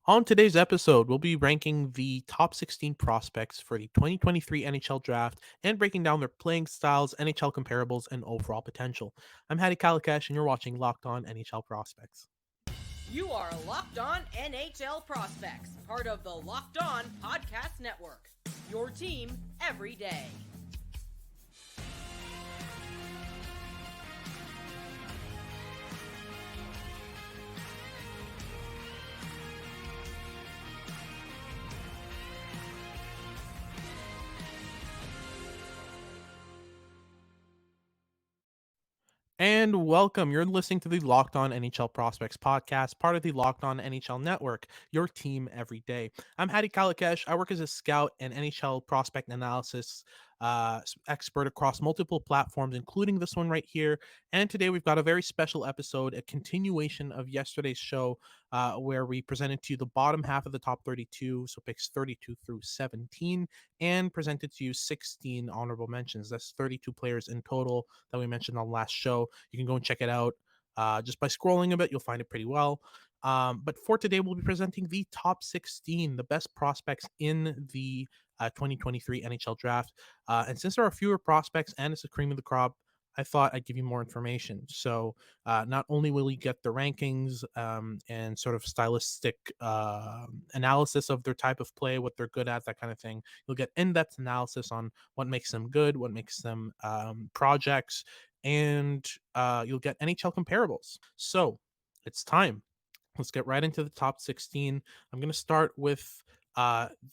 On today's episode, we'll be ranking the top 16 prospects for the 2023 NHL Draft and breaking down their playing styles, NHL comparables, and overall potential. I'm Hadi Kalakeche, and you're watching Locked On NHL Prospects. You are Locked On NHL Prospects, part of the Locked On Podcast Network. Your team every day. And welcome. You're listening to the Locked On NHL Prospects podcast, part of the Locked On NHL Network, your team every day. I'm Hadi Kalakeche. I work as a scout and NHL prospect analysis expert across multiple platforms, including this one right here. And today we've got a very special episode, a continuation of yesterday's show, where we presented to you the bottom half of the top 32, so picks 32 through 17, and presented to you 16 honorable mentions. That's 32 players in total that we mentioned on last show. You can go and check it out just by scrolling a bit. You'll find it pretty well. But for today, we'll be presenting the top 16, the best prospects in the 2023 NHL Draft. And since there are fewer prospects and it's a cream of the crop, I thought I'd give you more information. So not only will you get the rankings and sort of stylistic analysis of their type of play, what they're good at, that kind of thing, you'll get in-depth analysis on what makes them good, what makes them projects, and you'll get NHL comparables. So it's time. Let's get right into the top 16. I'm going to start with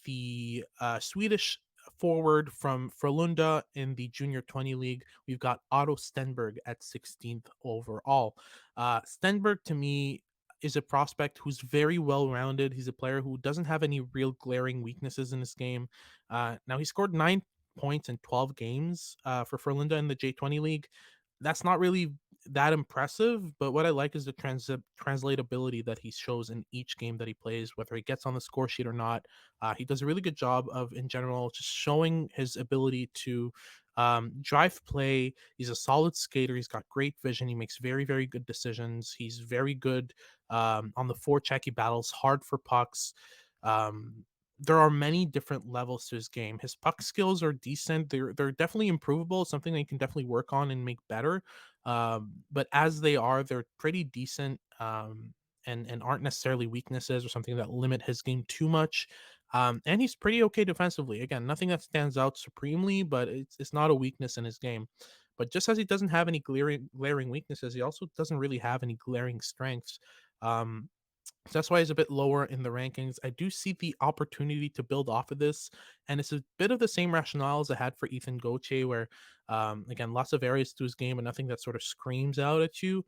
the Swedish forward from Frölunda in the Junior 20 League. We've got Otto Stenberg at 16th overall. Stenberg, to me, is a prospect who's very well rounded. He's a player who doesn't have any real glaring weaknesses in his game. Now, he scored 9 points in 12 games for Frölunda in the J20 League. That's not really that impressive, but what I like is the translatability that he shows in each game that he plays, whether he gets on the score sheet or not. He does a really good job of, in general, just showing his ability to drive play. He's a solid skater. He's got great vision. He makes very, very good decisions. He's very good on the forecheck. He battles hard for pucks. There are many different levels to his game. His puck skills are decent. They're definitely improvable. Something that you can definitely work on and make better. But as they are, they're pretty decent. And aren't necessarily weaknesses or something that limit his game too much. And he's pretty okay defensively. Again, nothing that stands out supremely, but it's not a weakness in his game. But just as he doesn't have any glaring weaknesses, he also doesn't really have any glaring strengths. Um, so that's why he's a bit lower in the rankings. I do see the opportunity to build off of this, and it's a bit of the same rationale as I had for Ethan Gauthier, where again, lots of areas to his game, but nothing that sort of screams out at you.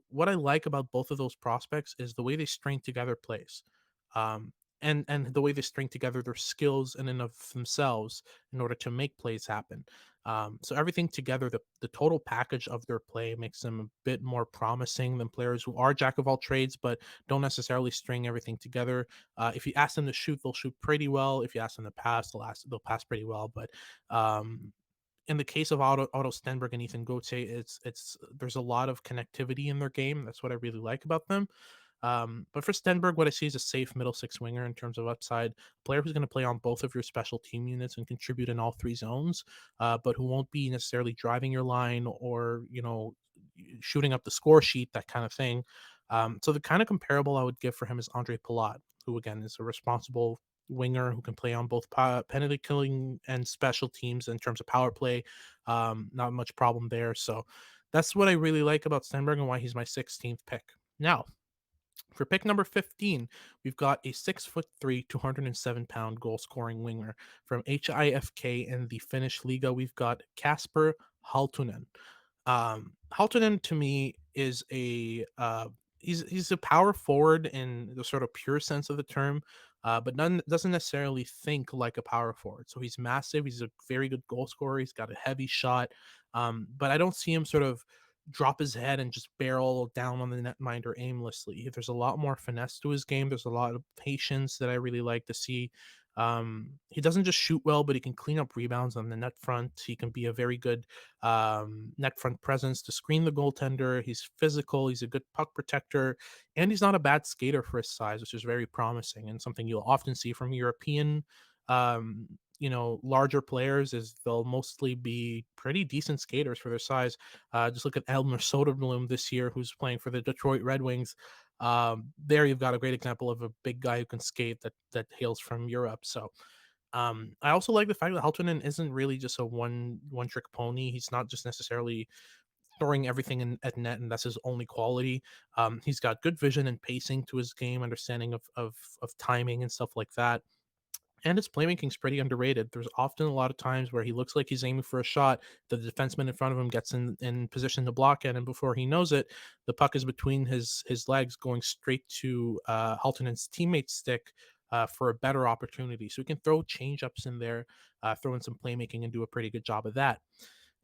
What I like about both of those prospects is the way they string together plays, um, and the way they string together their skills in and of themselves in order to make plays happen. So everything together, the total package of their play makes them a bit more promising than players who are jack of all trades, but don't necessarily string everything together. If you ask them to shoot, they'll shoot pretty well. If you ask them to pass, they'll pass pretty well. But in the case of Otto Stenberg and Ethan Gauthier, it's there's a lot of connectivity in their game. That's what I really like about them. But for Stenberg, what I see is a safe middle six winger in terms of upside, player who's going to play on both of your special team units and contribute in all three zones, but who won't be necessarily driving your line or shooting up the score sheet, that kind of thing. So the kind of comparable I would give for him is Andre Palat, who again is a responsible winger who can play on both penalty killing and special teams in terms of power play. Not much problem there. So that's what I really like about Stenberg and why he's my 16th pick. Now, for pick number 15, we've got a 6'3", 207-pound goal scoring winger from HIFK in the Finnish Liga. We've got Kasper Halttunen. Halttunen to me is he's a power forward in the sort of pure sense of the term, but doesn't necessarily think like a power forward. So he's massive. He's a very good goal scorer. He's got a heavy shot, but I don't see him sort of drop his head and just barrel down on the netminder aimlessly. There's a lot more finesse to his game. There's a lot of patience that I really like to see. He doesn't just shoot well, but he can clean up rebounds on the net front. He can be a very good net front presence to screen the goaltender. He's physical. He's a good puck protector, and he's not a bad skater for his size, which is very promising and something you'll often see from European, larger players. Is they'll mostly be pretty decent skaters for their size. Just look at Elmer Soderblom this year, who's playing for the Detroit Red Wings. There you've got a great example of a big guy who can skate that hails from Europe. So I also like the fact that Halttunen isn't really just a one trick pony. He's not just necessarily throwing everything in at net and that's his only quality. He's got good vision and pacing to his game, understanding of timing and stuff like that, and his playmaking's pretty underrated. There's often a lot of times where he looks like he's aiming for a shot. The defenseman in front of him gets in position to block it, and before he knows it, the puck is between his legs, going straight to Haltonen's teammate's stick for a better opportunity. So he can throw change ups in there, throw in some playmaking, and do a pretty good job of that.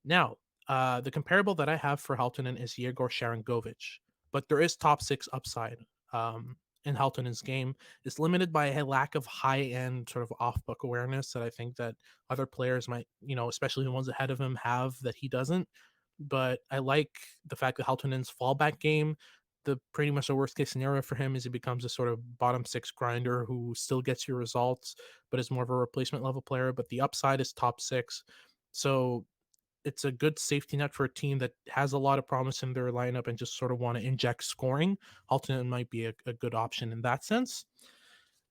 Now, the comparable that I have for Haltunen is Yegor Sharangovich, but there is top six upside in Haltunen's game. It's limited by a lack of high end sort of off book awareness that I think that other players might, especially the ones ahead of him, have that he doesn't. But I like the fact that Haltunen's fallback game, the pretty much the worst case scenario for him is he becomes a sort of bottom six grinder who still gets you results, but is more of a replacement level player. But the upside is top six. So it's a good safety net for a team that has a lot of promise in their lineup and just sort of want to inject scoring. Haltonen might be a good option in that sense.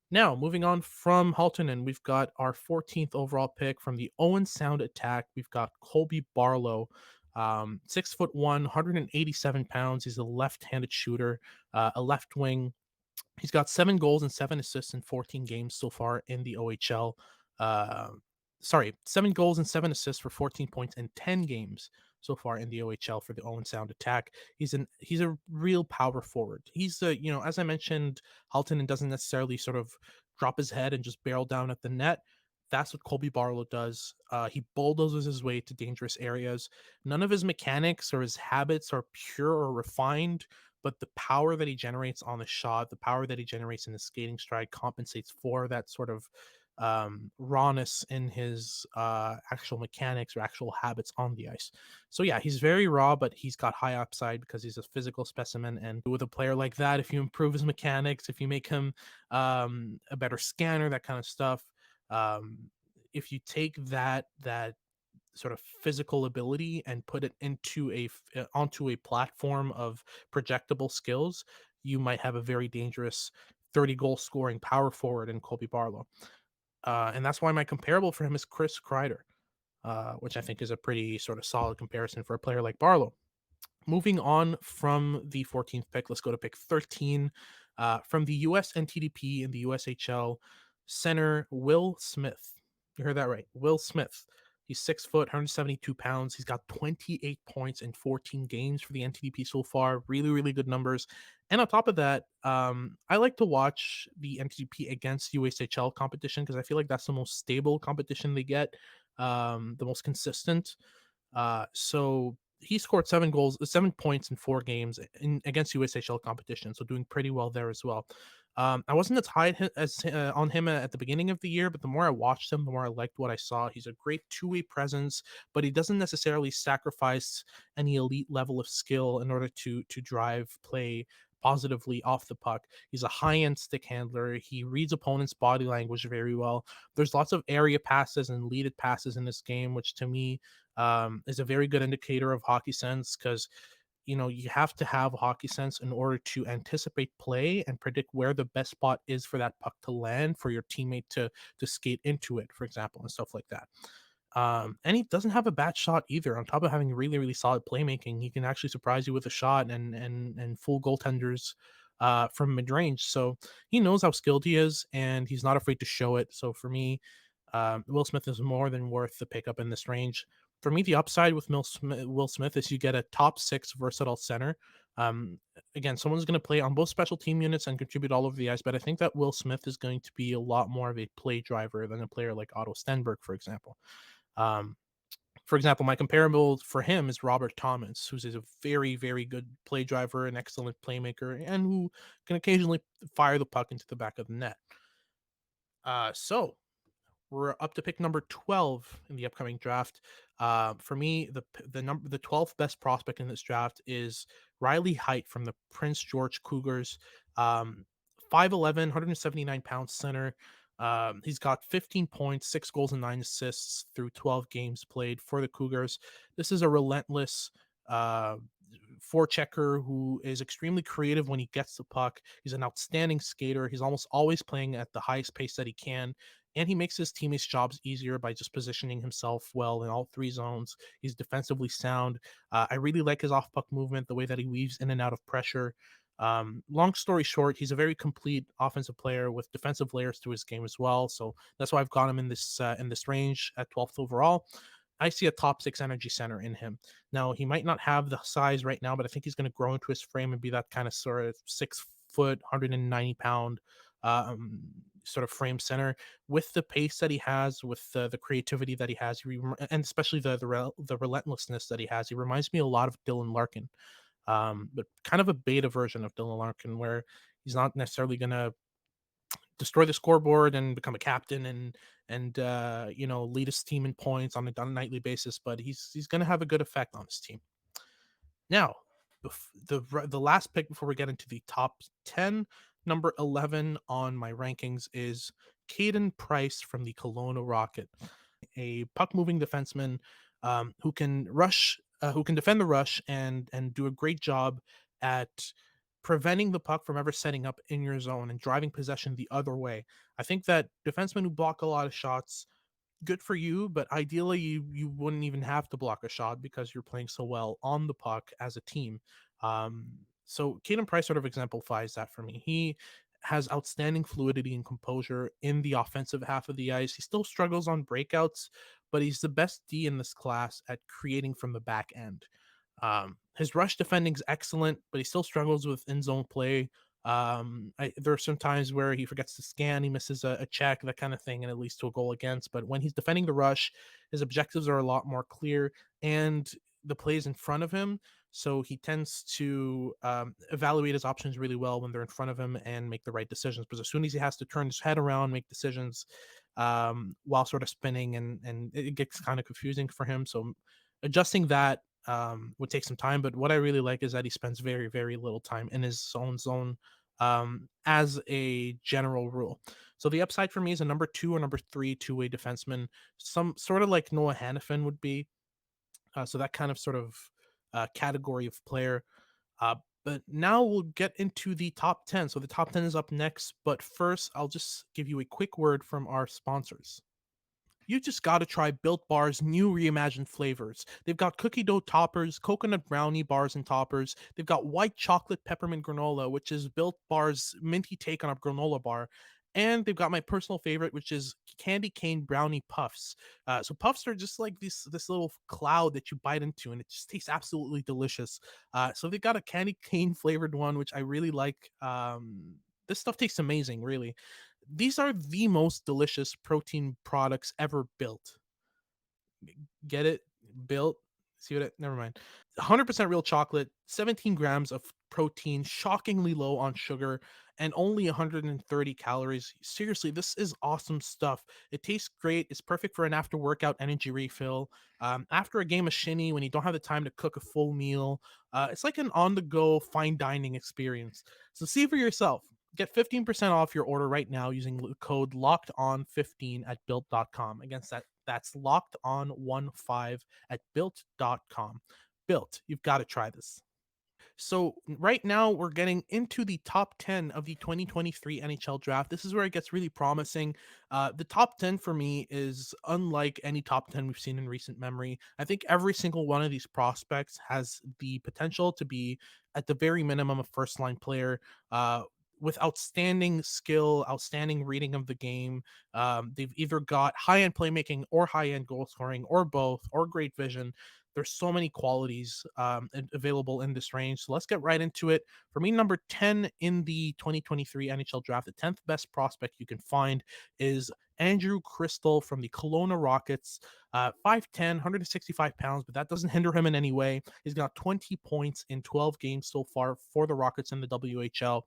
Now, moving on from Haltonen, we've got our 14th overall pick from the Owen Sound Attack. We've got Colby Barlow, 6'1", 187 pounds. He's a left-handed shooter, a left wing. He's got 7 goals and 7 assists in 14 games so far in the OHL. Uh, 7 goals and 7 assists for 14 points in 10 games so far in the OHL for the Owen Sound Attack. He's a real power forward. He's as I mentioned, Haltonen doesn't necessarily sort of drop his head and just barrel down at the net. That's what Colby Barlow does. He bulldozes his way to dangerous areas. None of his mechanics or his habits are pure or refined, but the power that he generates on the shot, the power that he generates in the skating stride compensates for that sort of rawness in his actual mechanics or actual habits on the ice. So yeah, he's very raw, but he's got high upside because he's a physical specimen. And with a player like that, if you improve his mechanics, if you make him a better scanner, that kind of stuff, if you take that sort of physical ability and put it onto a platform of projectable skills, you might have a very dangerous 30 goal scoring power forward in Colby Barlow. And that's why my comparable for him is Chris Kreider, which I think is a pretty sort of solid comparison for a player like Barlow. Moving on from the 14th pick, let's go to pick 13 from the US NTDP and the USHL, center Will Smith. You heard that right. Will Smith. He's 6 foot, 172 pounds. He's got 28 points in 14 games for the NTDP so far. Really, really good numbers. And on top of that, I like to watch the NTDP against USHL competition because I feel like that's the most stable competition they get, the most consistent. So he scored 7 points in 4 games against USHL competition, so doing pretty well there as well. I wasn't as high as on him at the beginning of the year, but the more I watched him, the more I liked what I saw. He's a great two-way presence, but he doesn't necessarily sacrifice any elite level of skill in order to drive play positively off the puck. He's a high-end stick handler. He reads opponents' body language very well. There's lots of area passes and leaded passes in this game, which to me is a very good indicator of hockey sense because you have to have hockey sense in order to anticipate play and predict where the best spot is for that puck to land for your teammate to skate into it, for example, and stuff like that. And he doesn't have a bad shot either. On top of having really, really solid playmaking, he can actually surprise you with a shot and full goaltenders from mid range. So he knows how skilled he is, and he's not afraid to show it. So for me, Will Smith is more than worth the pickup in this range. For me, the upside with Will Smith is you get a top six versatile center. Again, someone's going to play on both special team units and contribute all over the ice, but I think that Will Smith is going to be a lot more of a play driver than a player like Otto Stenberg, for example. Um, for example, my comparable for him is Robert Thomas, who's a very, very good play driver, an excellent playmaker, and who can occasionally fire the puck into the back of the net. So We're up to pick number 12 in the upcoming draft. For me, the 12th best prospect in this draft is Riley Heidt from the Prince George Cougars. Um, 5'11", 179-pound center. He's got 15 points, 6 goals, and 9 assists through 12 games played for the Cougars. This is a relentless uh, forechecker who is extremely creative when he gets the puck. He's an outstanding skater. He's almost always playing at the highest pace that he can, and he makes his teammates' jobs easier by just positioning himself well in all three zones. He's defensively sound. I really like his off puck movement, the way that he weaves in and out of pressure. Long story short, he's a very complete offensive player with defensive layers to his game as well. So that's why I've got him in this range at 12th overall. I see a top six energy center in him. Now he might not have the size right now, but I think he's going to grow into his frame and be that kind of sort of 6 foot, 190 pound sort of frame center with the pace that he has, with the creativity that he has, and especially the relentlessness that he has. He reminds me a lot of Dylan Larkin, but kind of a beta version of Dylan Larkin, where he's not necessarily going to destroy the scoreboard and become a captain and lead his team in points on a nightly basis, but he's going to have a good effect on his team. Now, the last pick before we get into the top 10, number 11 on my rankings is Caden Price from the Kelowna Rocket, a puck moving defenseman who can who can defend the rush and do a great job at preventing the puck from ever setting up in your zone and driving possession the other way. I think that defensemen who block a lot of shots, good for you, but ideally you wouldn't even have to block a shot because you're playing so well on the puck as a team. So Caden Price sort of exemplifies that for me. He has outstanding fluidity and composure in the offensive half of the ice. He still struggles on breakouts, but he's the best D in this class at creating from the back end. His rush defending is excellent, but he still struggles with in zone play. There are some times where he forgets to scan, he misses a check, that kind of thing, and it leads to a goal against. But when he's defending the rush, his objectives are a lot more clear and the plays in front of him. So he tends to evaluate his options really well when they're in front of him and make the right decisions. Because as soon as he has to turn his head around, make decisions while sort of spinning, and it gets kind of confusing for him. So adjusting that would take some time. But what I really like is that he spends very, very little time in his own zone as a general rule. So the upside for me is a number two or number three two-way defenseman, some sort of like Noah Hannafin would be. So that kind of sort of category of player. Uh, but now we'll get into the top 10. So the top 10 is up next. But first, I'll just give you a quick word from our sponsors. You just got to try Built Bar's new reimagined flavors. They've got cookie dough toppers, coconut brownie bars and toppers. They've got white chocolate peppermint granola, which is Built Bar's minty take on a granola bar. And they've got my personal favorite, which is candy cane brownie puffs. So puffs are just like this little cloud that you bite into, and it just tastes absolutely delicious. So they've got a candy cane flavored one, which I really like. This stuff tastes amazing, really. These are the most delicious protein products ever built. Get it? Built. See what never mind. 100% real chocolate, 17 grams of protein, shockingly low on sugar, and only 130 calories. Seriously, this is awesome stuff. It tastes great. It's perfect for an after workout energy refill. After a game of shinny, when you don't have the time to cook a full meal, it's like an on the go fine dining experience. So see for yourself. Get 15% off your order right now using the code locked on 15 at built.com. Again, that's locked on 15 at built.com. Built, you've got to try this. So right now we're getting into the top 10 of the 2023 NHL draft. This is where it gets really promising. The top 10 for me is unlike any top 10 we've seen in recent memory. I think every single one of these prospects has the potential to be, at the very minimum, a first line player. With outstanding skill, outstanding reading of the game. They've either got high end playmaking or high end goal scoring or both or great vision. There's so many qualities available in this range. So let's get right into it. For me, number 10 in the 2023 NHL draft, the 10th best prospect you can find is Andrew Cristall from the Kelowna Rockets. 5'10", 165 pounds, but that doesn't hinder him in any way. He's got 20 points in 12 games so far for the Rockets in the WHL.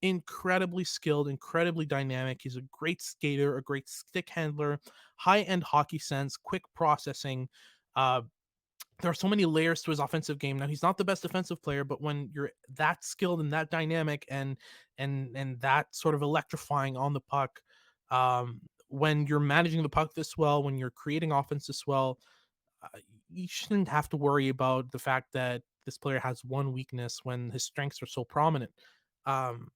incredibly skilled, incredibly dynamic. He's a great skater, a great stick handler, high end hockey sense, quick processing. Uh, there are so many layers to his offensive game. Now he's not the best defensive player, but when you're that skilled and that dynamic and that sort of electrifying on the puck, when you're managing the puck this well, when you're creating offense this well, you shouldn't have to worry about the fact that this player has one weakness when his strengths are so prominent. Um,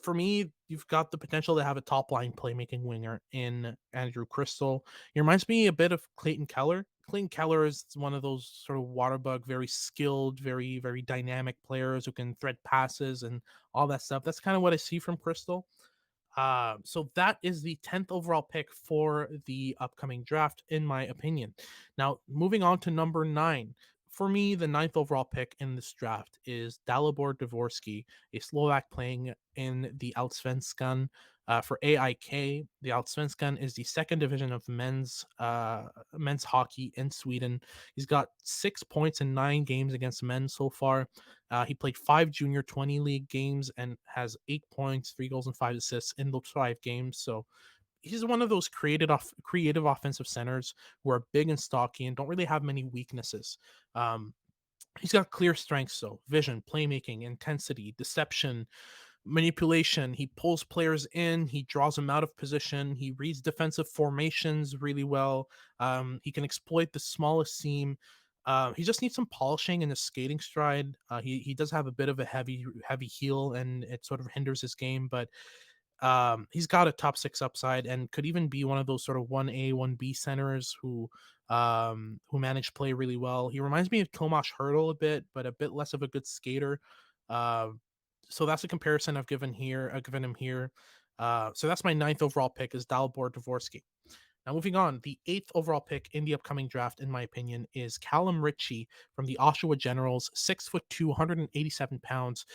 for me, you've got the potential to have a top line playmaking winger in Andrew Cristall. He reminds me a bit of Clayton Keller. Clayton Keller is one of those sort of water bug, very skilled, very dynamic players who can thread passes and all that stuff. That's kind of what I see from Cristall. So that is the 10th overall pick for the upcoming draft, in my opinion. Now, moving on to number 9. For me, the ninth overall pick in this draft is Dalibor Dvorský, a Slovak playing in the Allsvenskan for AIK. The Allsvenskan is the second division of men's hockey in Sweden. He's got 6 points in 9 games against men so far. He played 5 junior 20 league games and has 8 points, 3 goals, and 5 assists in those 5 games. So he's one of those creative offensive centers who are big and stocky and don't really have many weaknesses. Um, he's got clear strengths, so vision, playmaking, intensity, deception, manipulation. He pulls players in, he draws them out of position, he reads defensive formations really well. He can exploit the smallest seam. He just needs some polishing in his skating stride. He does have a bit of a heavy heel, and it sort of hinders his game, but he's got a top six upside and could even be one of those sort of 1A, 1B centers who manage play really well. He reminds me of Tomas Hurdle a bit, but a bit less of a good skater. Uh, so that's a comparison I've given him here. So that's my ninth overall pick is Dalibor Dvorský. Now, moving on, the eighth overall pick in the upcoming draft, in my opinion, is Calum Ritchie from the Oshawa Generals, 6'2", 187 pounds.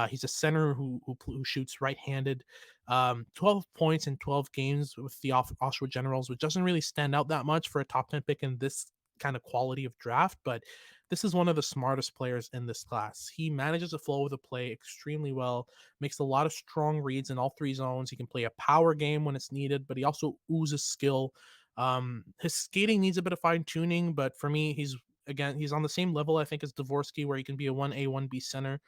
He's a center who shoots right-handed. 12 points in 12 games with the Oshawa Generals, which doesn't really stand out that much for a top 10 pick in this kind of quality of draft, but this is one of the smartest players in this class. He manages to flow with the play extremely well, makes a lot of strong reads in all 3 zones. He can play a power game when it's needed, but he also oozes skill. His skating needs a bit of fine tuning, but for me, he's on the same level I think as Dvorsky, where he can be a 1A 1B center.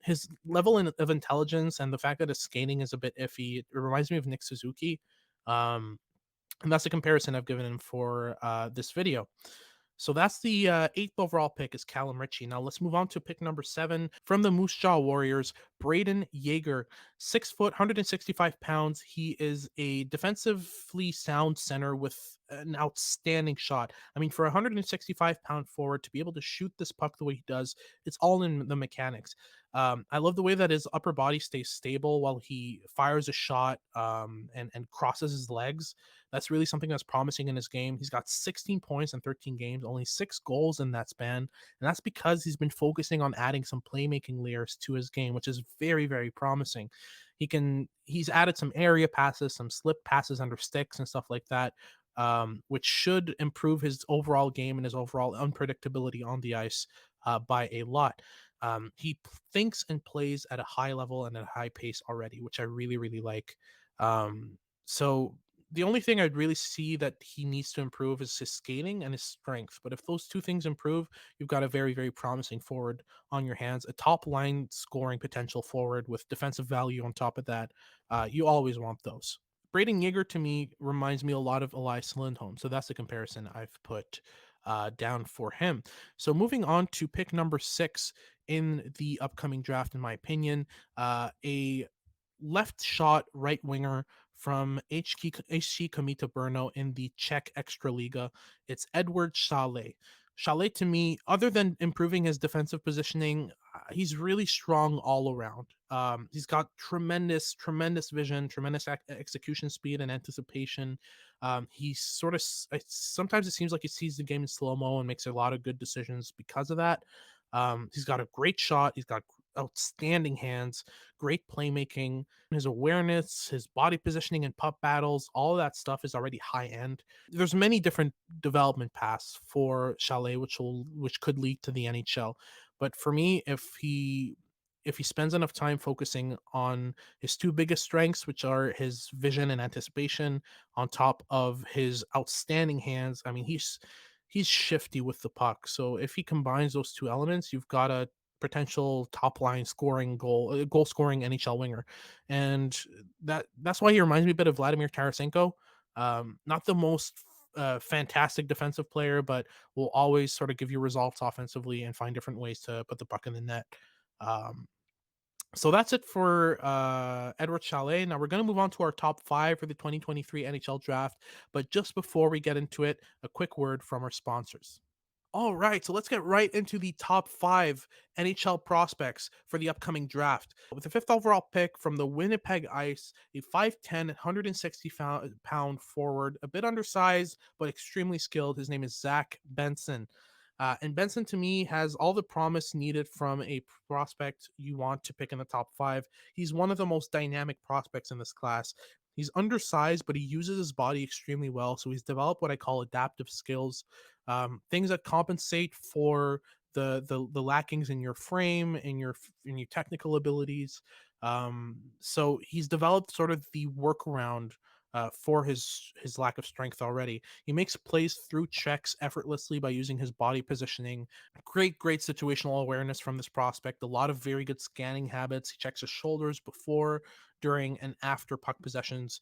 His level of intelligence and the fact that his skating is a bit iffy, it reminds me of Nick Suzuki. Um, and that's the comparison I've given him for this video. So that's the eighth overall pick is Calum Ritchie. Now let's move on to pick number 7 from the Moose Jaw Warriors, Brayden Yager, 6 foot, 165 pounds. He is a defensively sound center with an outstanding shot. I mean, for a 165-pound forward to be able to shoot this puck the way he does, it's all in the mechanics. I love the way that his upper body stays stable while he fires a shot and crosses his legs. That's really something that's promising in his game. He's got 16 points in 13 games, only 6 goals in that span. And that's because he's been focusing on adding some playmaking layers to his game, which is very promising. He's added some area passes, some slip passes under sticks and stuff like that, which should improve his overall game and his overall unpredictability on the ice by a lot. He thinks and plays at a high level and at a high pace already, which I really like. So the only thing I'd really see that he needs to improve is his skating and his strength. But if those two things improve, you've got a very promising forward on your hands, a top line scoring potential forward with defensive value on top of that. You always want those. Brayden Yager to me reminds me a lot of Elias Lindholm. So that's the comparison I've put down for him. So moving on to pick number 6 in the upcoming draft, in my opinion, a left shot right winger from HC Komita Brno in the Czech Extraliga. It's Eduard Šalé. Šalé to me, other than improving his defensive positioning, he's really strong all around. He's got tremendous vision, tremendous execution speed and anticipation. He's sort of sometimes it seems like he sees the game in slow mo and makes a lot of good decisions because of that. He's got a great shot. He's got outstanding hands, great playmaking, his awareness, his body positioning in puck battles, all of that stuff is already high end. There's many different development paths for Šalé which could lead to the NHL. But for me, if he if he spends enough time focusing on his two biggest strengths, which are his vision and anticipation, on top of his outstanding hands. I mean, he's shifty with the puck. So if he combines those two elements, you've got a potential top line scoring goal scoring NHL winger, and that's why he reminds me a bit of Vladimir Tarasenko. Not the most fantastic defensive player, but will always sort of give you results offensively and find different ways to put the puck in the net. Um, so that's it for Eduard Šalé. Now we're going to move on to our top five for the 2023 NHL draft. But just before we get into it, a quick word from our sponsors. All right, so let's get right into the top five NHL prospects for the upcoming draft. With the fifth overall pick from the Winnipeg Ice, a 5'10, 160-pound forward, a bit undersized, but extremely skilled. His name is Zach Benson. And Benson, to me, has all the promise needed from a prospect you want to pick in the top five. He's one of the most dynamic prospects in this class. He's undersized, but he uses his body extremely well. So he's developed what I call adaptive skills, things that compensate for the lackings in your frame, in your technical abilities. So he's developed sort of the workaround for his lack of strength already. He makes plays through checks effortlessly by using his body positioning. Great situational awareness from this prospect. A lot of very good scanning habits. He checks his shoulders before, during, and after puck possessions.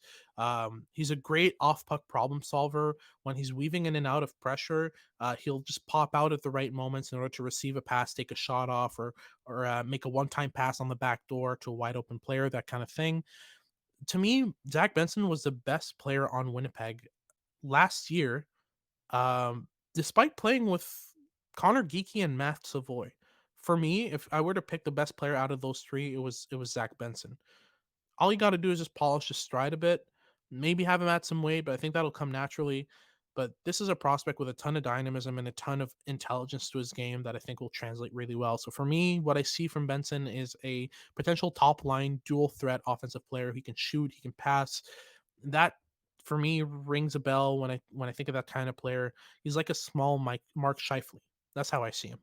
He's a great off puck problem solver. When he's weaving in and out of pressure, he'll just pop out at the right moments in order to receive a pass, take a shot off, or make a one-time pass on the back door to a wide open player, that kind of thing. To me, Zach Benson was the best player on Winnipeg last year, despite playing with Connor Geekie and Matt Savoy. For me, if I were to pick the best player out of those three, it was Zach Benson. All you got to do is just polish his stride a bit, maybe have him add some weight, but I think that'll come naturally. But this is a prospect with a ton of dynamism and a ton of intelligence to his game that I think will translate really well. So for me, what I see from Benson is a potential top line dual threat offensive player. He can shoot, he can pass. That for me rings a bell when I think of that kind of player. He's like a small Mark Scheifele. That's how I see him.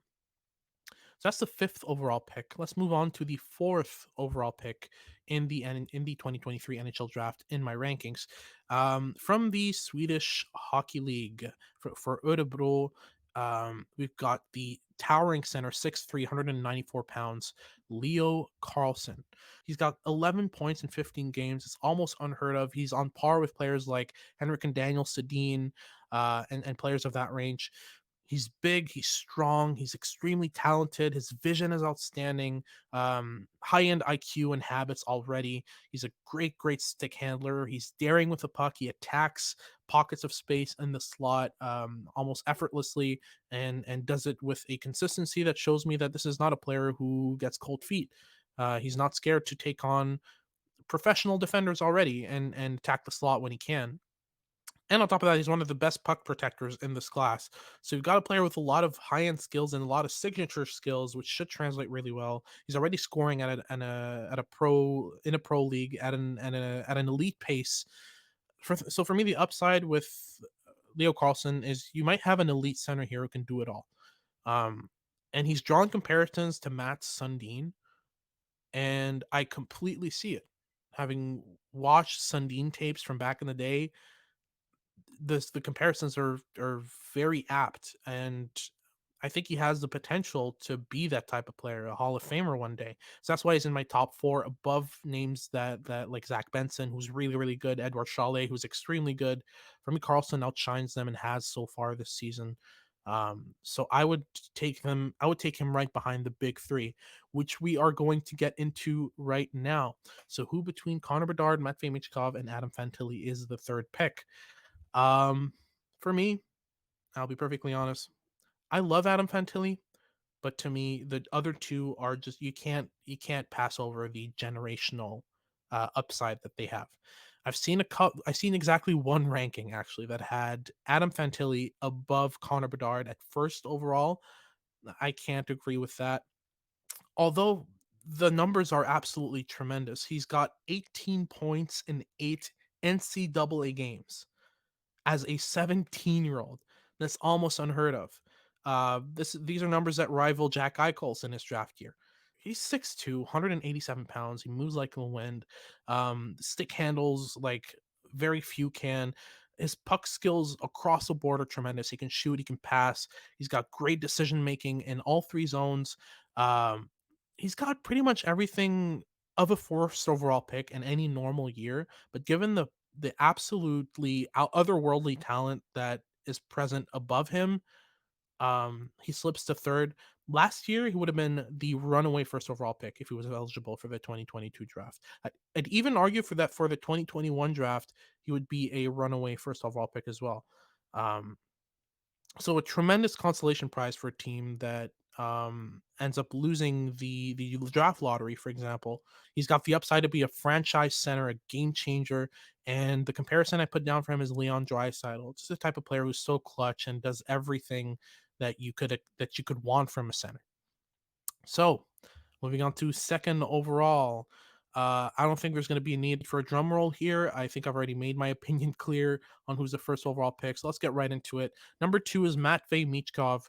So that's the fifth overall pick. Let's move on to the fourth overall pick in the 2023 NHL draft in my rankings. From the Swedish Hockey League for Örebro, we've got the towering center, 6'3", 194 pounds, Leo Carlsson. He's got 11 points in 15 games. It's almost unheard of. He's on par with players like Henrik and Daniel Sedin, and players of that range. He's big, he's strong, he's extremely talented. His vision is outstanding. High end IQ and habits already. He's a great stick handler. He's daring with the puck. He attacks pockets of space in the slot almost effortlessly, and does it with a consistency that shows me that this is not a player who gets cold feet. He's not scared to take on professional defenders already and attack the slot when he can. And on top of that, he's one of the best puck protectors in this class. So you've got a player with a lot of high-end skills and a lot of signature skills, which should translate really well. He's already scoring at a pro league at an elite pace. So for me, the upside with Leo Carlsson is you might have an elite center here who can do it all. Um, and he's drawn comparisons to Matt Sundin, and I completely see it. Having watched Sundin tapes from back in the day, the comparisons are very apt, and I think he has the potential to be that type of player, a Hall of Famer one day. So that's why he's in my top four, above names that like Zach Benson, who's really good, Eduard Šalé, who's extremely good. For me, Carlson outshines them and has so far this season. So I would take him right behind the big three, which we are going to get into right now. So who between Connor Bedard, Matvei Michkov, and Adam Fantilli is the third pick? Um, for me, I'll be perfectly honest. I love Adam Fantilli, but to me, the other two are just you can't pass over the generational upside that they have. I've seen exactly one ranking actually that had Adam Fantilli above Connor Bedard at first overall. I can't agree with that. Although the numbers are absolutely tremendous. He's got 18 points in 8 NCAA games as a 17-year-old. That's almost unheard of. These are numbers that rival Jack Eichel's in his draft year. He's 6'2", 187 pounds. He moves like the wind. Stick handles like very few can. His puck skills across the board are tremendous. He can shoot, he can pass. He's got great decision making in all three zones. Um, he's got pretty much everything of a first overall pick in any normal year. But given the absolutely otherworldly talent that is present above him, he slips to third. Last year, he would have been the runaway first overall pick if he was eligible for the 2022 draft. I'd even argue for that for the 2021 draft, he would be a runaway first overall pick as well. Um, so a tremendous consolation prize for a team that ends up losing the draft lottery, for example. He's got the upside to be a franchise center, a game changer, and the comparison I put down for him is Leon Draisaitl. It's the type of player who's so clutch and does everything that you could want from a center. So, moving on to second overall. I don't think there's going to be a need for a drum roll here. I think I've already made my opinion clear on who's the first overall pick. So let's get right into it. Number 2 is Matvei Michkov,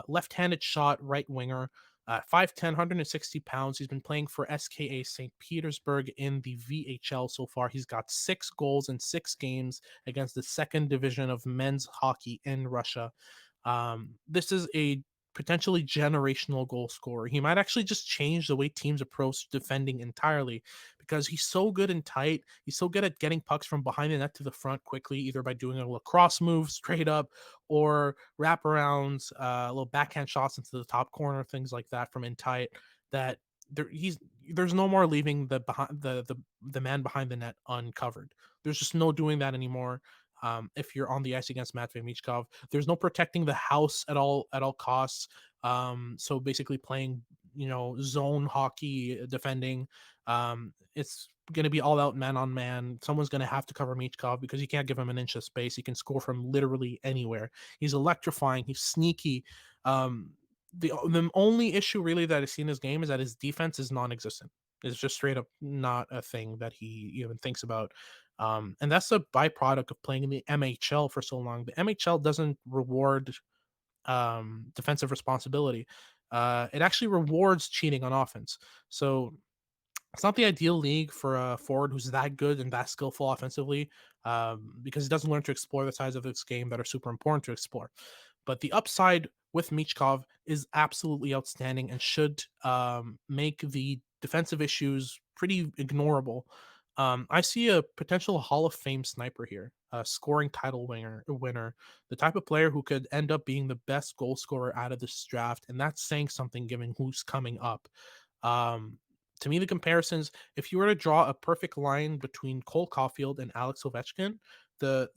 left-handed shot, right winger. 5'10", 160 pounds. He's been playing for SKA St. Petersburg in the VHL so far. He's got 6 goals in 6 games against the second division of men's hockey in Russia. This is a potentially generational goal scorer. He might actually just change the way teams approach defending entirely because he's so good and tight. He's so good at getting pucks from behind the net to the front quickly, either by doing a lacrosse move straight up or wraparounds, little backhand shots into the top corner, things like that from in tight. That there's no more leaving the man behind the net uncovered. There's just no doing that anymore. If you're on the ice against Matvei Michkov, there's no protecting the house at all costs. So basically playing, zone hockey, defending. It's going to be all out man on man. Someone's going to have to cover Michkov because you can't give him an inch of space. He can score from literally anywhere. He's electrifying. He's sneaky. The only issue really that I see in his game is that his defense is non-existent. It's just straight up not a thing that he even thinks about. And that's a byproduct of playing in the MHL for so long. The MHL doesn't reward defensive responsibility. It actually rewards cheating on offense. So it's not the ideal league for a forward who's that good and that skillful offensively, because he doesn't learn to explore the sides of this game that are super important to explore. But the upside with Michkov is absolutely outstanding and should make the defensive issues pretty ignorable. I see a potential Hall of Fame sniper here, a scoring title winner, the type of player who could end up being the best goal scorer out of this draft, and that's saying something given who's coming up. Um, to me, the comparisons, if you were to draw a perfect line between Cole Caulfield and Alex Ovechkin, the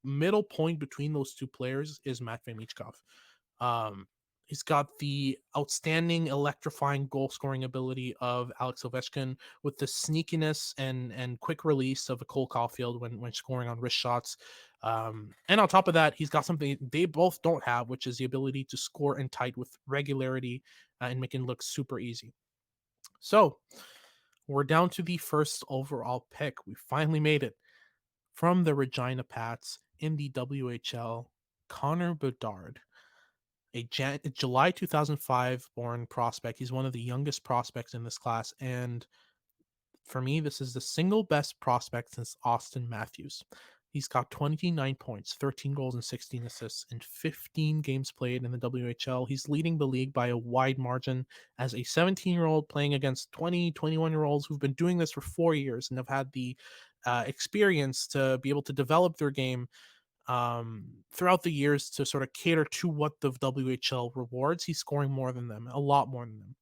middle point between those two players is Matvei Michkov. He's got the outstanding, electrifying goal scoring ability of Alex Ovechkin with the sneakiness and quick release of a Cole Caulfield when scoring on wrist shots. And on top of that, he's got something they both don't have, which is the ability to score in tight with regularity and make it look super easy. So we're down to the first overall pick. We finally made it from the Regina Pats in the WHL, Connor Bedard, a July 2005 born prospect. He's one of the youngest prospects in this class. And for me, this is the single best prospect since Austin Matthews. He's got 29 points, 13 goals, and 16 assists in 15 games played in the WHL. He's leading the league by a wide margin as a 17-year-old playing against 20, 21-year-olds who've been doing this for 4 years and have had the experience to be able to develop their game throughout the years to sort of cater to what the WHL rewards. He's scoring more than them, a lot more than them.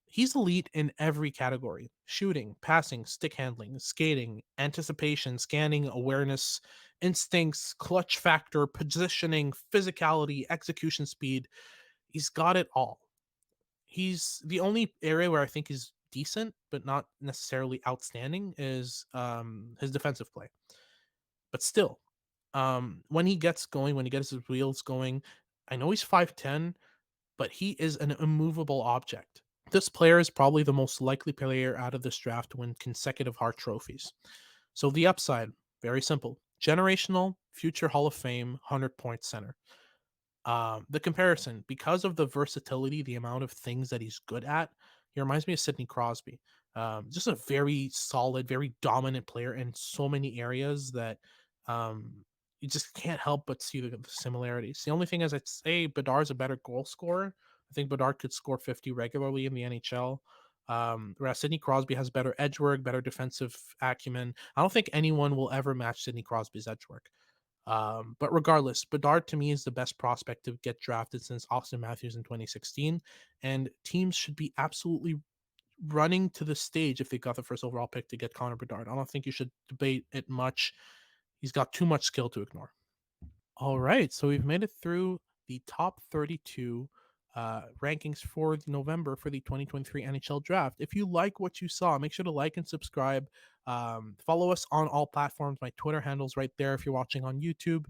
He's elite in every category: shooting, passing, stick handling, skating, anticipation, scanning, awareness, instincts, clutch factor, positioning, physicality, execution speed. He's got it all. He's the only area where I think he's decent, but not necessarily outstanding, is his defensive play. But still, when he gets going, when he gets his wheels going, I know he's 5'10", but he is an immovable object. This player is probably the most likely player out of this draft to win consecutive Hart trophies. So the upside, very simple: generational, future Hall of Fame, 100-point center. The comparison, because of the versatility, the amount of things that he's good at, He reminds me of Sidney Crosby. Just a very solid, very dominant player in so many areas that you just can't help but see the similarities. The only thing is, I'd say Bedard's a better goal scorer. I think Bedard could score 50 regularly in the NHL. Whereas Sidney Crosby has better edge work, better defensive acumen. I don't think anyone will ever match Sidney Crosby's edge work. But regardless, Bedard to me is the best prospect to get drafted since Austin Matthews in 2016. And teams should be absolutely running to the stage if they got the first overall pick to get Connor Bedard. I don't think you should debate it much. He's got too much skill to ignore. All right, so we've made it through the top 32 rankings for November for the 2023 NHL Draft. If you like what you saw, make sure to like and subscribe. Follow us on all platforms. My Twitter handle's right there if you're watching on YouTube.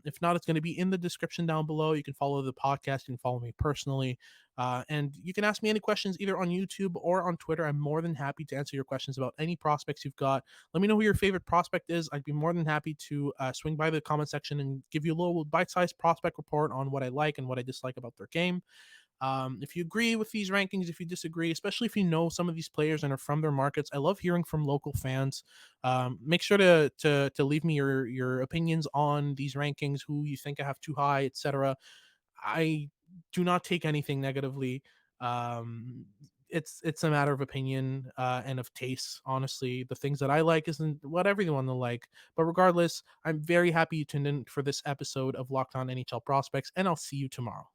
If not, it's going to be in the description down below. You can follow the podcast. You can follow me personally. And you can ask me any questions either on YouTube or on Twitter. I'm more than happy to answer your questions about any prospects you've got. Let me know who your favorite prospect is. I'd be more than happy to swing by the comment section and give you a little bite-sized prospect report on what I like and what I dislike about their game. If you agree with these rankings, if you disagree, especially if you know some of these players and are from their markets, I love hearing from local fans. Make sure to leave me your opinions on these rankings, who you think I have too high, etc. I do not take anything negatively. Um, it's a matter of opinion and of taste. Honestly, the things that I like isn't what everyone will like. But regardless, I'm very happy you tuned in for this episode of Locked On NHL Prospects, and I'll see you tomorrow.